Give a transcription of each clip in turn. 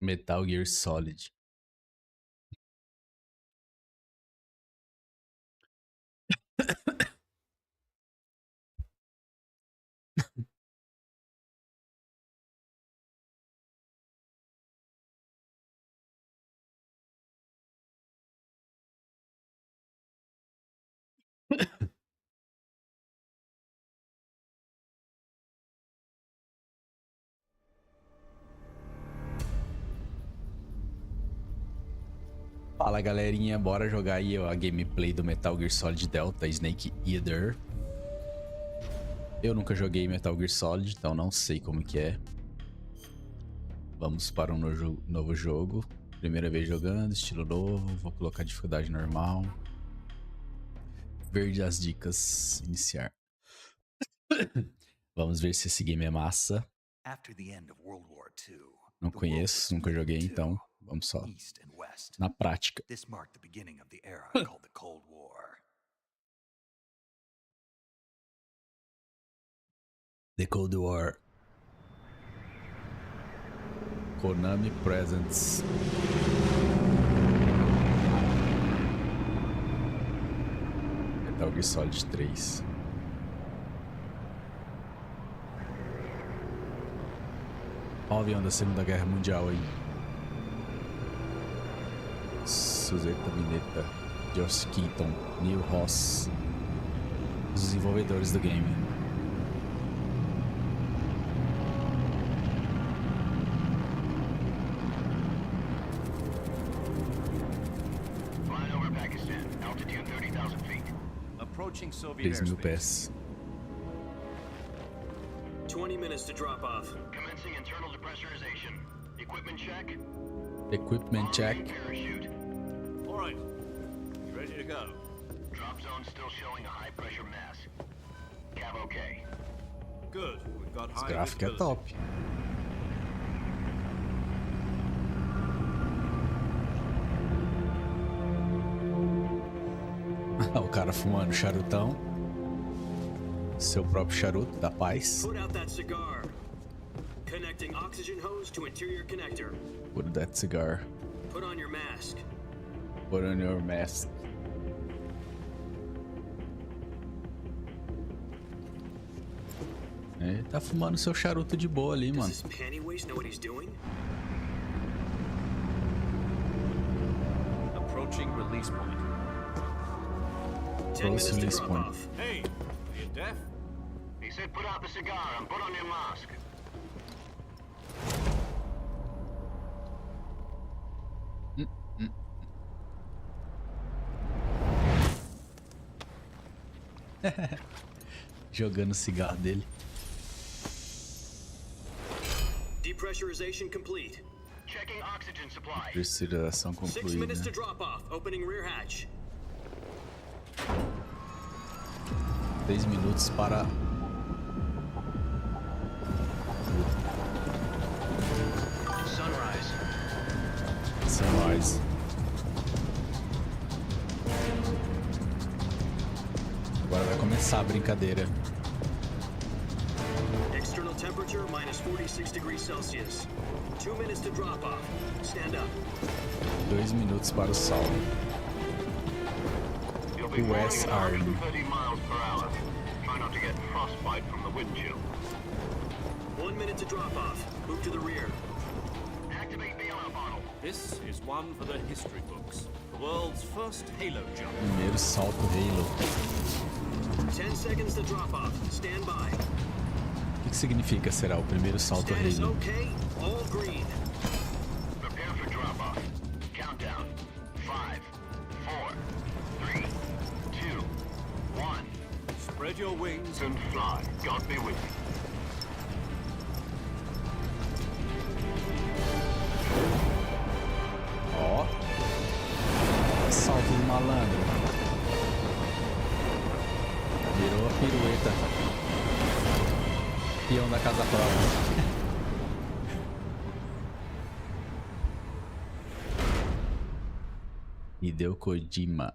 Metal Gear Solid. Fala galerinha, bora jogar aí a gameplay do Metal Gear Solid Delta Snake Eater. Eu nunca joguei Metal Gear Solid, então não sei como que é. Vamos para um novo jogo. Primeira vez jogando, estilo novo, vou colocar dificuldade normal. Verde as dicas, iniciar. Vamos ver se esse game é massa. Não conheço, nunca joguei, então vamos só na prática. The Cold War. Konami Presents. Metal Gear Solid 3. Ó o avião da Segunda Guerra Mundial aí. Suzette Mineta, Josh Keaton, Neil Ross, os desenvolvedores do game. Flying over Pakistan, altitude 30,000 feet. Approaching Soviet 3.000 pés. 20 minutes to drop off. Commencing internal depressurization. Equipment check. Equipment check. Parachute. All right. You ready to go? Drop zone still showing a high pressure mass. Cav okay. Good. We've got Esse high gráfico é visibility. top. O cara fumando charutão. Seu próprio charuto da paz. Put out that cigar. Connecting oxygen hose to interior connector. Put that cigar. Put on your mask. Put on your mask. Ele tá fumando seu charuto de boa ali, mano. Does this pantywaist know what he's doing? Approaching release point. 10 minutes to release drop point. off. Hey, are you deaf? He said put out the cigar and put on your mask. Jogando o cigarro dele. Depressurization complete. Checking oxygen supply. Pressurização 6 minutes concluída. to drop off. Opening rear hatch. 3 minutos para... Sunrise. Sunrise. Agora vai começar a brincadeira. External temperature minus 46 degrees Celsius. 2 minutes to drop off. Stand up. 2 minutos para o sol. You'll be US flying at Army. 130 miles per hour. Try not to get frostbite from the wind chill. 1 minute to drop off. Move to the rear. Activate the alarm bottle. This is one for the history books. The world's first Halo jump. Primeiro salto Halo. 10 seconds to drop off. Stand by. O que significa será o primeiro salto Status Halo? okay. All green. Prepare for drop-off. Countdown. 5, 4, 3, 2, 1. Spread your wings And fly. God be with you. Ó. Salto do malandro. Virou a pirueta. Peão da casa própria. Hideo Kojima.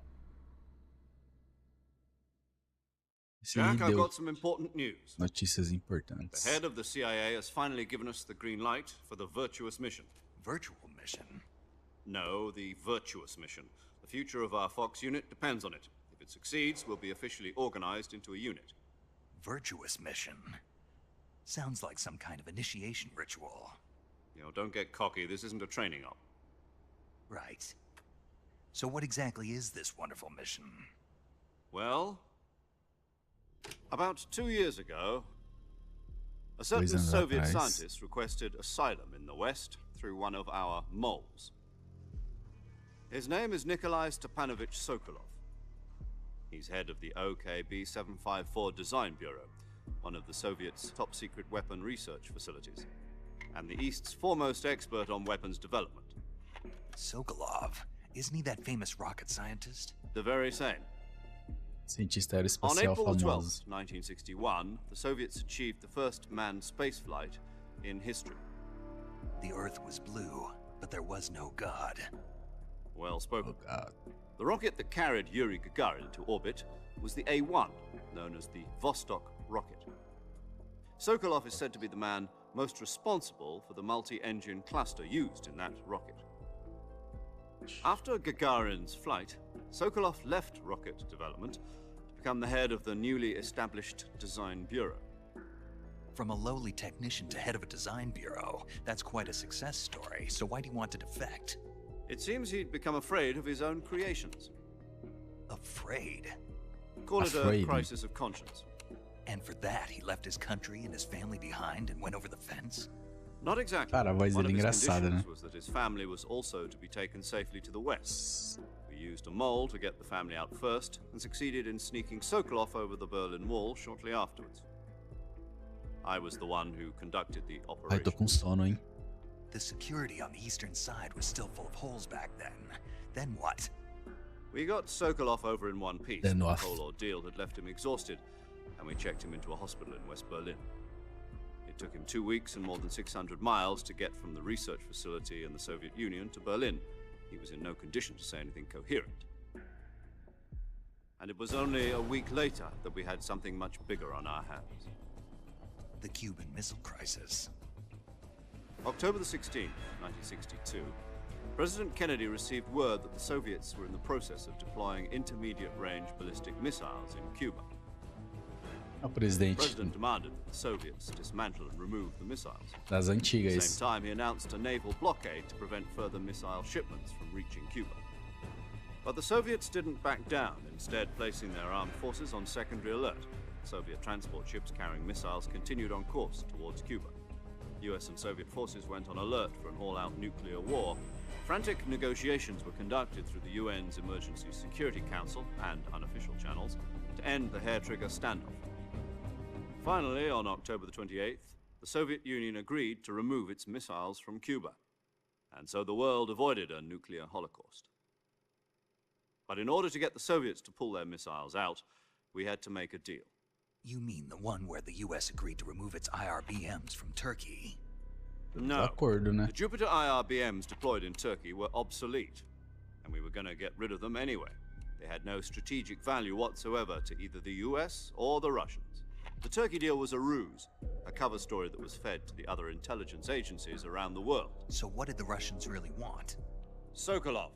Esse aí Jack, I've deu got some important news. notícias importantes. The head of the CIA has finally given us the green light for the virtuous mission. virtual mission. No, the virtuous mission. The future of our Fox unit depends on it. If it succeeds, we'll be officially organized into a unit. Virtuous mission? Sounds like some kind of initiation ritual. You know, don't get cocky. This isn't a training op. Right. So what exactly is this wonderful mission? Well, about 2 years ago, a certain Poison Soviet Rice. scientist requested asylum in the West through one of our moles. His name is Nikolai Stepanovich Sokolov. He's head of the OKB 754 Design Bureau, one of the Soviets' top-secret weapon research facilities, and the East's foremost expert on weapons development. Sokolov? Isn't he that famous rocket scientist? The very same. Cientista On aeroespacial April the 12th, famoso. 1961, the Soviets achieved the first manned spaceflight in history. The Earth was blue, but there was no God. Well spoken. Oh god. The rocket that carried Yuri Gagarin to orbit was the A-1, known as the Vostok rocket. Sokolov is said to be the man most responsible for the multi-engine cluster used in that rocket. After Gagarin's flight, Sokolov left rocket development to become the head of the newly established Design Bureau. From a lowly technician to head of a design bureau, that's quite a success story, so why'd he want to defect? It seems he'd become afraid of his own creations. Afraid? Call it a Afraid. crisis of conscience. And for that, he left his country and his family behind and went over the fence? Not exactly. Cara, a voz One dele of é his engraçada, conditions né? was that his family was also to be taken safely to the west. We used a mole to get the family out first, and succeeded in sneaking Sokolov over the Berlin Wall shortly afterwards. I was the one who conducted the Ai, operation. tô com sono, hein? The security on the eastern side was still full of holes back then. Then what? We got Sokolov over in one piece. Then but what? The whole ordeal had left him exhausted, and we checked him into a hospital in West Berlin. It took him 2 weeks and more than 600 miles to get from the research facility in the Soviet Union to Berlin. He was in no condition to say anything coherent. And it was only a week later that we had something much bigger on our hands. The Cuban Missile Crisis. October the 16th, 1962, President Kennedy received word that the Soviets were in the process of deploying intermediate-range ballistic missiles in Cuba. O The presidente President demanded that the Soviets dismantle and remove the missiles. das At the antigas. same time, he announced a naval blockade to prevent further missile shipments from reaching Cuba. But the Soviets didn't back down, instead placing their armed forces on secondary alert. Soviet transport ships carrying missiles continued on course towards Cuba. US and Soviet forces went on alert for an all-out nuclear war. Frantic negotiations were conducted through the UN's Emergency Security Council and unofficial channels to end the hair-trigger standoff. Finally, on October the 28th, the Soviet Union agreed to remove its missiles from Cuba, and so the world avoided a nuclear holocaust. But in order to get the Soviets to pull their missiles out, we had to make a deal. You mean the one where the US agreed to remove its IRBMs from Turkey? No, Acordo, né? the Jupiter IRBMs deployed in Turkey were obsolete, and we were going to get rid of them anyway. They had no strategic value whatsoever to either the US or the Russians. The Turkey deal was a ruse, a cover story that was fed to the other intelligence agencies around the world. So what did the Russians really want? Sokolov.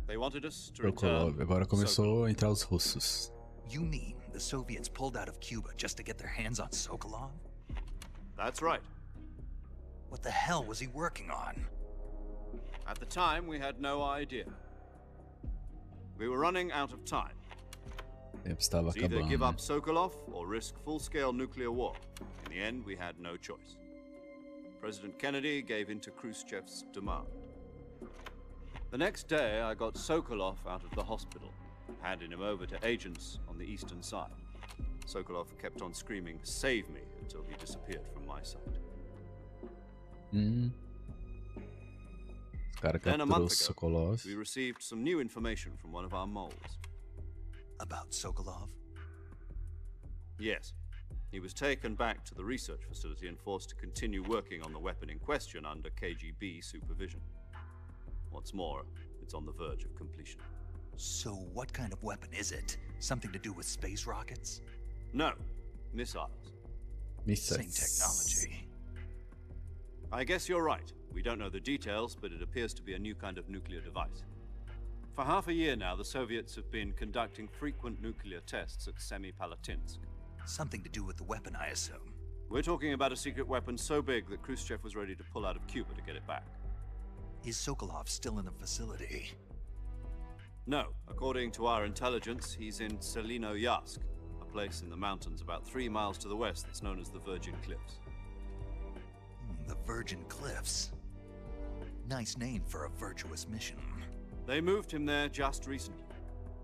They wanted us to return Sokolov. Agora Sokolov. começou a entrar os russos. You mean the Soviets pulled out of Cuba just to get their hands on Sokolov? That's right. What the hell was he working on? At the time, we had no idea. We were running out of time. O tempo estava It's either acabando. give né? up Sokolov or risk full-scale nuclear war. In the end, we had no choice. President Kennedy gave in to Khrushchev's demand. The next day, I got Sokolov out of the hospital, handing him over to agents on the eastern side. Sokolov kept on screaming, "Save me," until he disappeared from my sight. Os caras Then a capturou month o ago, Sokolov. we received some new information from one of our moles. About Sokolov? Yes. He was taken back to the research facility and forced to continue working on the weapon in question under KGB supervision. What's more, it's on the verge of completion. So what kind of weapon is it? Something to do with space rockets? No, missiles. Same technology. I guess you're right. We don't know the details, but it appears to be a new kind of nuclear device. For half a year now, the Soviets have been conducting frequent nuclear tests at Semipalatinsk. Something to do with the weapon, I assume. We're talking about a secret weapon so big that Khrushchev was ready to pull out of Cuba to get it back. Is Sokolov still in the facility? No, according to our intelligence, he's in Selino-Yarsk, a place in the mountains about 3 miles to the west that's known as the Virgin Cliffs. The Virgin Cliffs. Nice name for a virtuous mission. They moved him there just recently.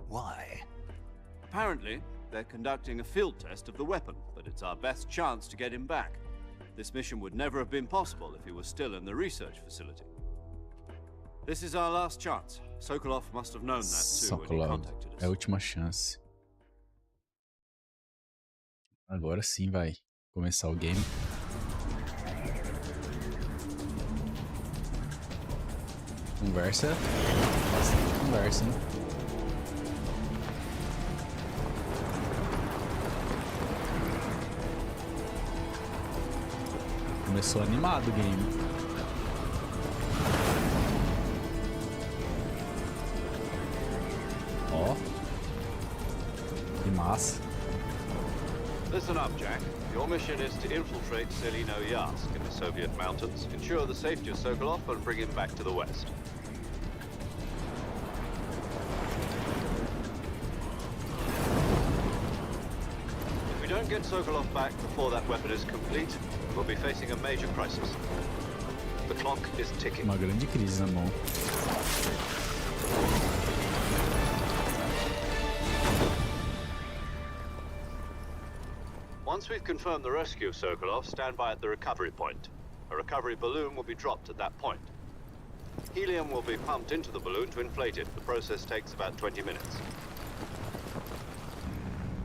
Why? Apparently, they're conducting a field test of the weapon, but it's our best chance to get him back. This mission would never have been possible if he was still in the research facility. This is our last chance. Sokolov must have known that too when he Sokolov, contacted us. é a última chance. Agora sim vai começar o game. Conversa. Bastante conversa, hein? Começou animado o game. Ó. Que massa. Listen up, Jack. Your mission is to infiltrate Selino-Yarsk in the Soviet mountains, ensure the safety of Sokolov, and bring him back to the west. If we don't get Sokolov back before that weapon is complete, we'll be facing a major crisis. The clock is ticking. Uma grande crise na mão. Once we've confirmed the rescue of Sokolov, stand by at the recovery point. A recovery balloon will be dropped at that point. Helium will be pumped into the balloon to inflate it. The process takes about 20 minutes.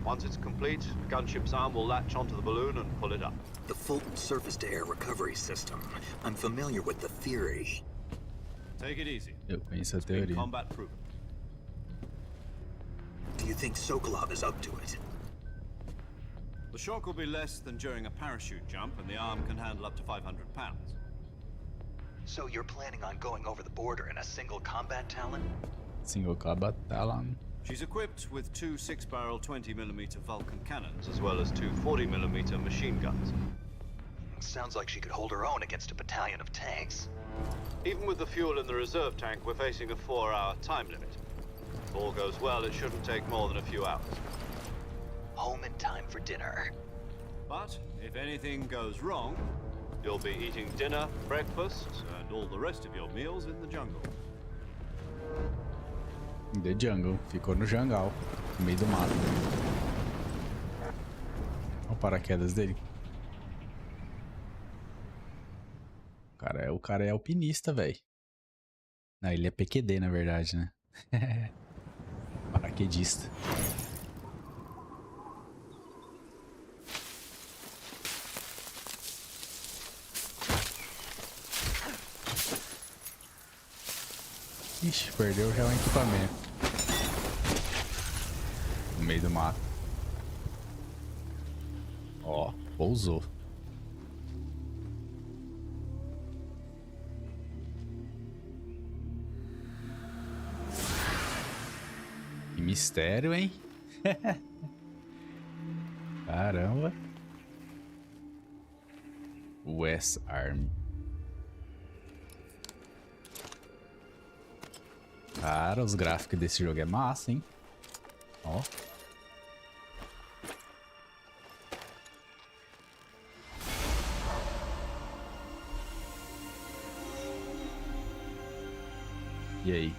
Once it's complete, the gunship's arm will latch onto the balloon and pull it up. The Fulton surface-to-air recovery system. I'm familiar with the theory. Take it easy. Eu conheço a It's been teoria. combat proven. Do you think Sokolov is up to it? The shock will be less than during a parachute jump, and the arm can handle up to 500 pounds. So you're planning on going over the border in a single combat Talon? Single combat Talon. She's equipped with 2 6-barrel 20mm Vulcan cannons, as well as 2 40mm machine guns. Sounds like she could hold her own against a battalion of tanks. Even with the fuel in the reserve tank, we're facing a 4-hour time limit. If all goes well, it shouldn't take more than a few hours. Home in time for dinner. But if anything goes wrong, you'll be eating dinner, breakfast, and all the rest of your meals in the jungle. The Jungle. Ficou no jungle. No meio do mato. Olha o paraquedas dele. O cara é alpinista, velho. Não, ele é PQD, na verdade, né? Paraquedista. Ixi, perdeu já o equipamento. No meio do mato. Ó, pousou. Que mistério, hein? Caramba. West Army. Cara, os gráficos desse jogo é massa, hein? Ó. E aí?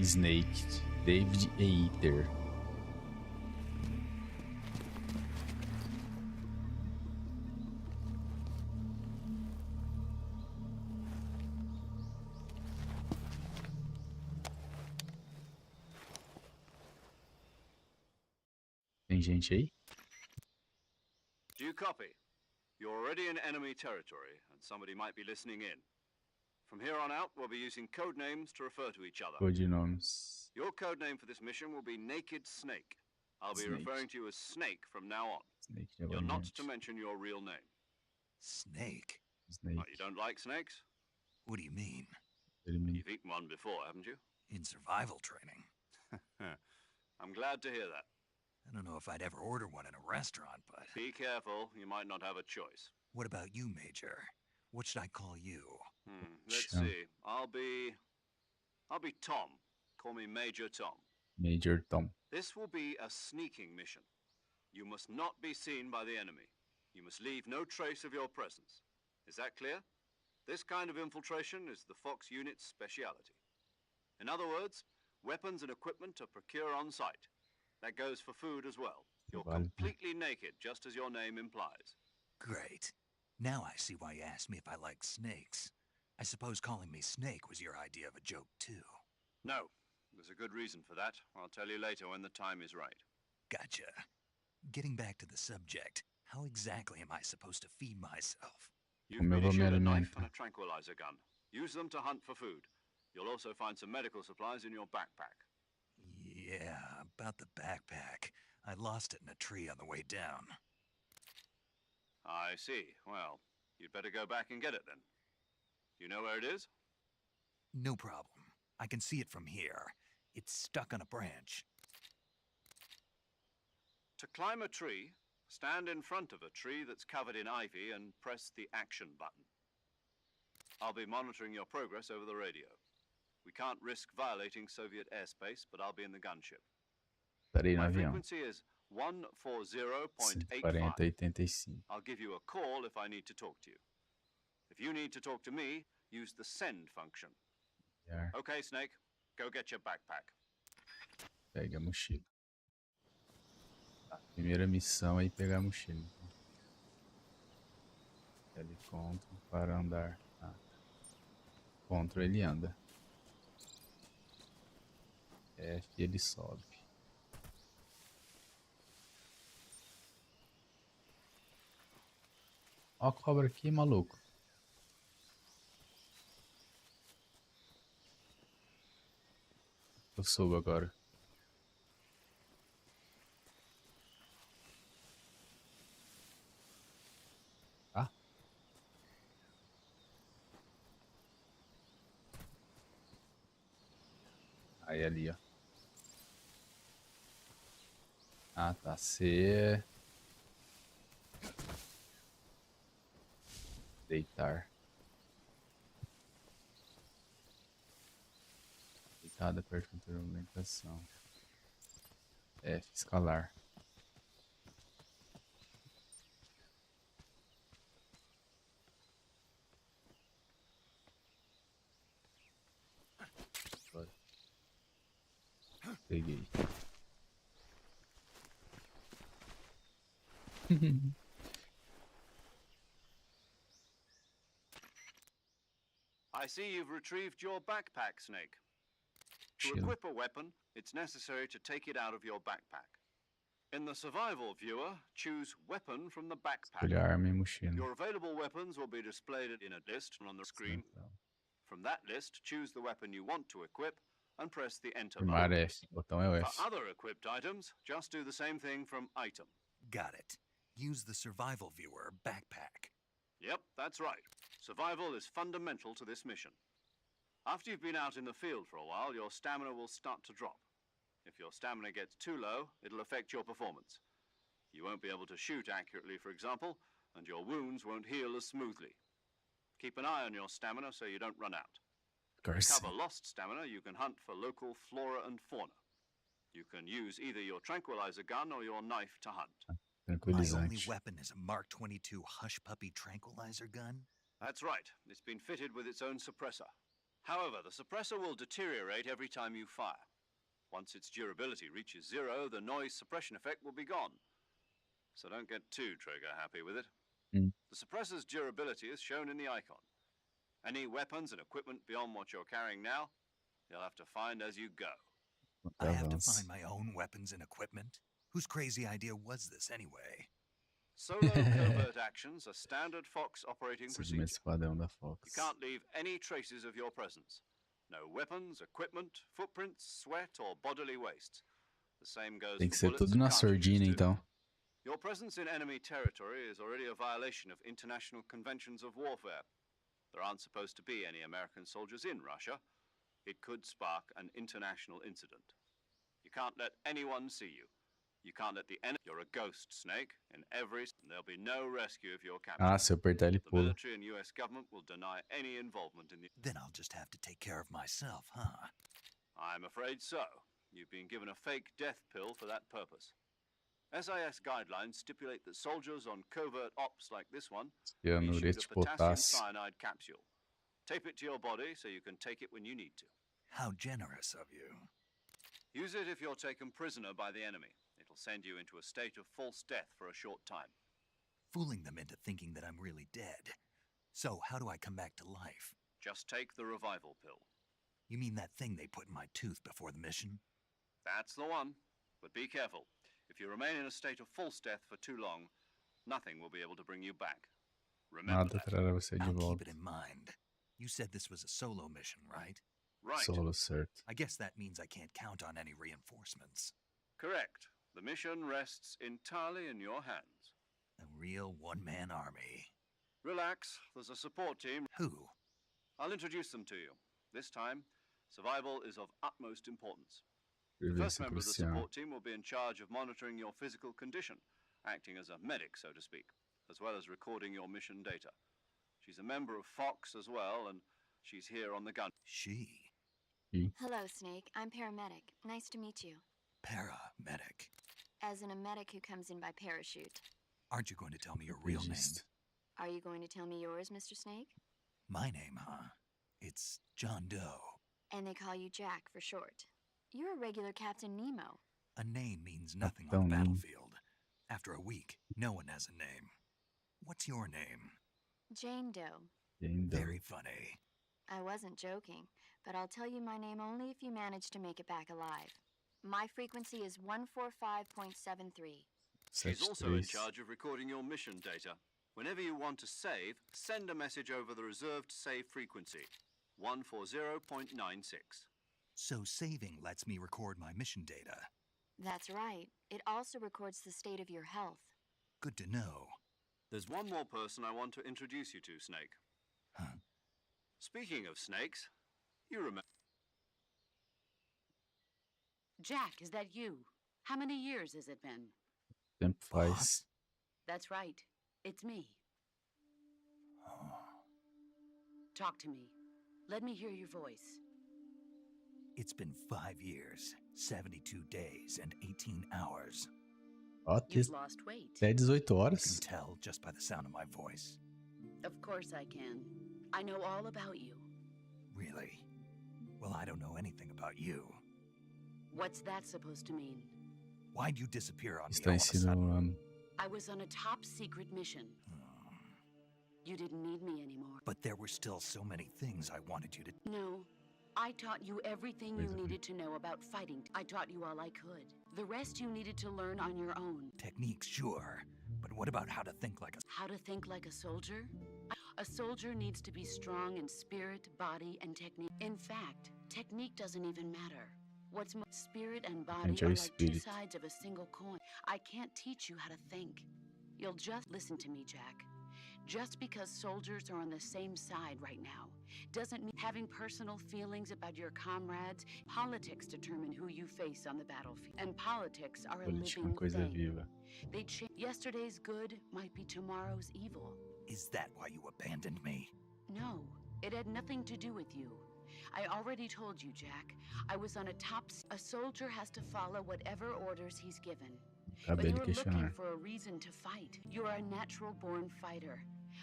Snake, David Eater. Tem gente aí? Do you copy? You're already in enemy territory, and somebody might be listening in. From here on out, we'll be using code names to refer to each other. Codinomes. Your code name for this mission will be Naked Snake. I'll be Snake. referring to you as Snake from now on. Snake de You're not to abordante. mention your real name. Snake? Oh, you don't like snakes? What do you mean? You've eaten one before, haven't you? In survival training? I'm glad to hear that. I don't know if I'd ever order one in a restaurant, but... Be careful, you might not have a choice. What about you, Major? What should I call you? Let's Sure. see. I'll be Tom. Call me Major Tom. Major Tom. This will be a sneaking mission. You must not be seen by the enemy. You must leave no trace of your presence. Is that clear? This kind of infiltration is the Fox unit's speciality. In other words, weapons and equipment are procured on site. That goes for food as well. You're Vale. completely naked, just as your name implies. Great. Now I see why you asked me if I like snakes. I suppose calling me Snake was your idea of a joke, too. No, there's a good reason for that. I'll tell you later when the time is right. Gotcha. Getting back to the subject, how exactly am I supposed to feed myself? You've Como eu been vou me issued a knife and alimentar? a tranquilizer gun. Use them to hunt for food. You'll also find some medical supplies in your backpack. Yeah, about the backpack. I lost it in a tree on the way down. I see. Well, you'd better go back and get it then. You know where it is? No problem. I can see it from here. It's stuck on a branch. To climb a tree, stand in front of a tree that's covered in ivy and press the action button. I'll be monitoring your progress over the radio. We can't risk violating Soviet airspace, but I'll be in the gunship. Estarei no My avião. frequency is 140.85. 140,85. I'll give you a call if I need to talk to you. If you need to talk to me, use the send function. Enviar. Okay, Snake, go get your backpack. Pegue a mochila. Tá, primeira missão é ir pegar a mochila. Ele contra para andar. Ah. Contra ele anda. F ele sobe. Ó a cobra aqui, maluco. Eu subo agora. Ah. Aí ali, ó. Ah, tá. C. Deitar. Deitada perto da movimentação. F. Escalar. Bora. Peguei. I see you've retrieved your backpack, Snake. To Mochila. equip a weapon, it's necessary to take it out of your backpack. In the survival viewer, choose weapon from the backpack. Escolha arma e mochila. Your available weapons will be displayed in a list on the screen. Central. From that list, choose the weapon you want to equip and press the enter Firmar button. F. Botão é o F. For other equipped items, just do the same thing from item. Got it. Use the survival viewer backpack. Yep, that's right. Survival is fundamental to this mission. After you've been out in the field for a while, your stamina will start to drop. If your stamina gets too low, it'll affect your performance. You won't be able to shoot accurately, for example, and your wounds won't heal as smoothly. Keep an eye on your stamina so you don't run out. To recover lost stamina, you can hunt for local flora and fauna. You can use either your tranquilizer gun or your knife to hunt. My only Tranquilizante. weapon is a Mark 22 Hush Puppy tranquilizer gun? That's right. It's been fitted with its own suppressor. However, the suppressor will deteriorate every time you fire. Once its durability reaches 0, the noise suppression effect will be gone. So don't get too trigger happy with it. Mm. The suppressor's durability is shown in the icon. Any weapons and equipment beyond what you're carrying now, you'll have to find as you go. I have to Avança. find my own weapons and equipment? Whose crazy idea was this anyway? Solo covert actions are standard Fox operating procedure. Segmento esquadrão da You Fox. can't leave any traces of your presence. No weapons, equipment, footprints, sweat, or bodily waste. The same goes Tem que for ser bullets tudo and na cartridges sordina, too. então. Your presence in enemy territory is already a violation of international conventions of warfare. There aren't supposed to be any American soldiers in Russia. It could spark an international incident. You can't let anyone see you. You can't let the enemy... You're a ghost, Snake. In every... There'll be no rescue if you're captured. Ah, se eu apertar ele The pula. military and US government will deny any involvement in the... Then I'll just have to take care of myself, huh? I'm afraid so. You've been given a fake death pill for that purpose. SIS guidelines stipulate that soldiers on covert ops like this one be issued Cianureto a de potassium potássio. cyanide capsule. Tape it to your body so you can take it when you need to. How generous of you. Use it if you're taken prisoner by the enemy. It'll send you into a state of false death for a short time. Fooling them into thinking that I'm really dead. So how do I come back to life? Just take the revival pill. You mean that thing they put in my tooth before the mission? That's the one. But be careful. If you remain in a state of false death for too long, nothing will be able to bring you back. Remember Nada that. trará você de I'll keep volta. it in mind. You said this was a solo mission, right? Right. Solo, certo. I guess that means I can't count on any reinforcements. Correct. The mission rests entirely in your hands. A real one-man army. Relax. There's a support team. Who? I'll introduce them to you. This time, survival is of utmost importance. The first Prevenção member of the policial. support team will be in charge of monitoring your physical condition, acting as a medic, so to speak, as well as recording your mission data. She's a member of Fox as well, and she's here on the gun. She. Hello, Snake. I'm paramedic. Nice to meet you. Paramedic. As in a medic who comes in by parachute. Aren't you going to tell me your real name? Legista. Are you going to tell me yours, Mr. Snake? My name, huh? It's John Doe. And they call you Jack for short. You're a regular Captain Nemo. A name means nothing on Capitão the Nemo. battlefield. After a week, no one has a name. What's your name? Jane Doe. Ainda. Very funny. I wasn't joking, but I'll tell you my name only if you manage to make it back alive. My frequency is 145.73. She's also in 73. charge of recording your mission data. Whenever you want to save, send a message over the reserved save frequency, 140.96. So saving lets me record my mission data. That's right. It also records the state of your health. Good to know. There's one more person I want to introduce you to, Snake. Huh? Speaking of snakes, you remember... Jack, is that you? How many years has it been? Tempo faz. That's right. It's me. Talk to me. Let me hear your voice. It's been 5 years, 72 days, and 18 hours. Ó, You've lost weight. até 18 You can horas. tell just by the sound of my voice. Of course I can. I know all about you. Really? Well, I don't know anything about you. What's that supposed to mean? Why'd you disappear on me Está all of a sudden? insinuando. I was on a top secret mission. You didn't need me anymore. But there were still so many things I wanted you to... No. I taught you everything you Wait a minute. needed to know about fighting. I taught you all I could. The rest you needed to learn on your own. Techniques, sure. But what about how to think like a... How to think like a soldier? A soldier needs to be strong in spirit, body, and technique. In fact, technique doesn't even matter. What's more, spirit and body Enjoy are like two spirit. sides of a single coin. I can't teach you how to think. You'll just listen to me, Jack. Just because soldiers are on the same side right now doesn't mean having personal feelings about your comrades. Politics determine who you face on the battlefield. And politics are a Política é uma living coisa thing. viva. They change. Yesterday's good might be tomorrow's evil. Is that why you abandoned me? No, it had nothing to do with you. I already told you, Jack. I was on a A soldier has to follow whatever orders he's given. But Acabei de you're looking questionar. for a reason to fight. You're a natural-born fighter,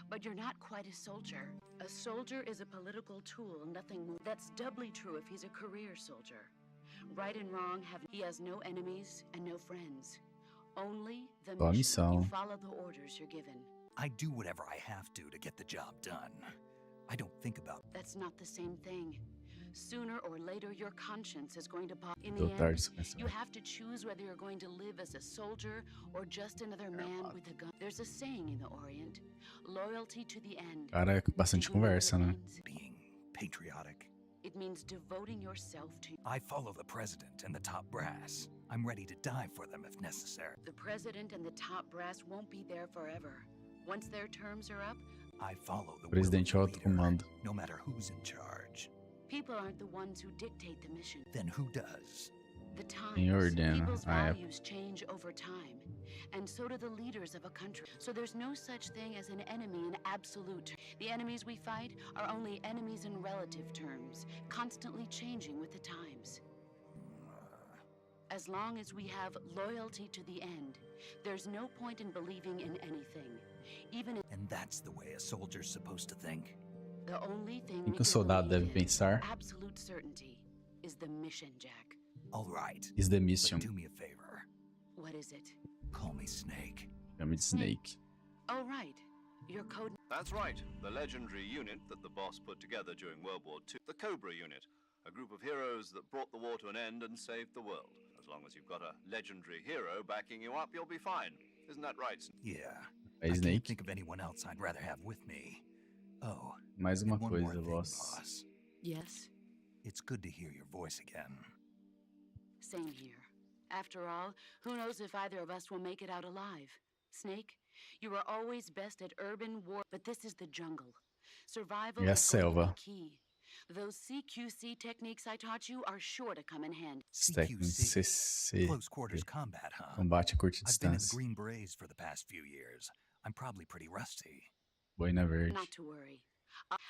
but you're not quite a soldier. A soldier is a political tool, nothing more. That's doubly true if he's a career soldier. Right and wrong he has no enemies and no friends. Only the Só a mission. You missão. follow the orders you're given. I do whatever I have to get the job done. I don't think about... That's not the same thing. Sooner or later, your conscience is going to pop. In the Tô tarde end, esse pensamento. you have to choose whether you're going to live as a soldier or just another man with a gun. There's a saying in the Orient, loyalty to the end. Cara, é bastante Do you know what conversa, it né? means? being patriotic. It means devoting yourself to... I follow the president and the top brass. I'm ready to die for them if necessary. The president and the top brass won't be there forever. Once their terms are up, I follow the Presidente will of the leader, autocomando. no matter who's in charge. people aren't the ones who dictate the mission. Then who does? The times, Quem ordena? people's Ah, é. values change over time, and so do the leaders of a country. So there's no such thing as an enemy in absolute. The enemies we fight are only enemies in relative terms, constantly changing with the times. As long as we have loyalty to the end, there's no point in believing in anything, even if And that's the way a soldier's supposed to think. the only thing O we que um soldado believe deve in pensar? with absolute certainty is the mission, Jack. All right, Is the but mission. do me a favor. What is it? Call me Snake. Chame de Snake. Oh, right. Your code. That's right, the legendary unit that the boss put together during World War II. The Cobra unit, a group of heroes that brought the war to an end and saved the world. As long as you've got a legendary hero backing you up, you'll be fine. Isn't that right? Yeah. É I can't Snake. think of anyone else I'd rather have with me. Oh, Mais and uma one more coisa, thing, boss. boss. Yes, It's good to hear your voice again. same here. After all, who knows if either of us will make it out alive? Snake, you were always best at urban war, but this is the jungle. Survival E a is going to selva. be key. Those CQC techniques I taught you are sure to come in handy. CC. Close quarters combat, huh? Combate a curta I've been in the distância. Green Berets for the past few years. I'm probably pretty rusty. Boina verde. Not to worry.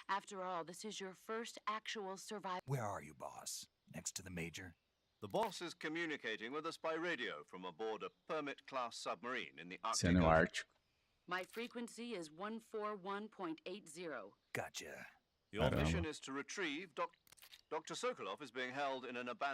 After all, this is your first actual survival. Where are you, boss? Next to the major? The boss is communicating with us by radio from aboard a Permit-class submarine in the Arctic Sendo Ocean. Ártico. My frequency is 141.80. Gotcha. Your Caramba. mission is to retrieve Dr. Sokolov is being held in an abandoned